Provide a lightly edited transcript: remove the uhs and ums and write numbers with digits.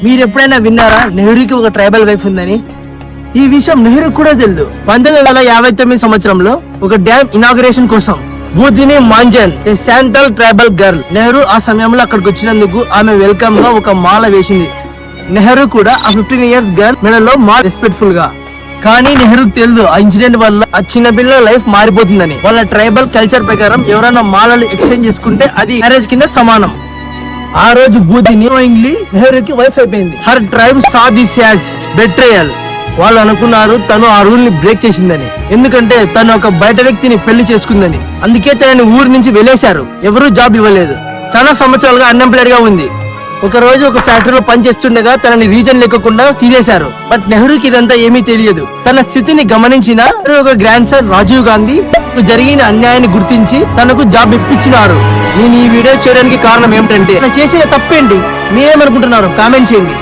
మీరు ఎప్పుడైనా విన్నారా నెహ్రూకి ఒక ట్రైబల్ వైఫ్ ఉందని? ఈ విషయం నెహ్రూ కూడా తెలియదు. 1959 సంవత్సరంలో ఒక డ్యామ్ ఇనాగ్రేషన్ కోసం బూదిని మాంజన్ ఏ శాంటల్ ట్రైబల్ గర్ల్ నెహ్రూ ఆ సమయంలో అక్కడికి వచ్చినందుకు ఆమె వెల్కమ్ గా ఒక మాల వేసింది. నెహ్రూ కూడా ఆ 15 ఇయర్స్ గర్ల్ మెడలో మాల రెస్పెక్ట్ఫుల్ గా. కానీ నెహ్రూకి తెలియదు ఆ ఇన్సిడెంట్ వల్ల ఆ చిన్న పిల్లల లైఫ్ మారిపోతుందని. వాళ్ళ ట్రైబల్ కల్చర్ ప్రకారం ఎవరైనా మాలలు ఎక్స్చేంజ్ చేసుకుంటే అది మ్యారేజ్ కింద సమానం. ఆ రోజు బూదిని నెహ్రూకి వైఫ్ అయిపోయింది. Her tribe saw this as betrayal. వాళ్ళు అనుకున్నారు తను ఆ రూల్ ని బ్రేక్ చేసిందని. ఎందుకంటే తను ఒక బయట వ్యక్తిని పెళ్లి చేసుకుందని. అందుకే తనని ఊరి నుంచి వెలేశారు. ఎవరూ జాబ్ ఇవ్వలేదు. చాలా సంవత్సరాలుగా అన్ఎంప్లాయిడ్ గా ఉంది. ఒక రోజు ఒక ఫ్యాక్టరీలో పనిచేస్తుండగా తనని రీజన్ లేకుండా తీసేశారు. బట్ నెహ్రూకి ఇదంతా ఏమీ తెలియదు. తన స్థితిని గమనించిన ఒక గ్రాండ్ సన్ రాజీవ్ గాంధీ జరిగిన అన్యాయాన్ని గుర్తించి తనకు జాబ్ ఇప్పించినారు. నేను ఈ వీడియో చేయడానికి కారణం ఏమిటంటే తను చేసిన తప్పేంటి మీరేమనుకుంటున్నారు కామెంట్ చేయండి.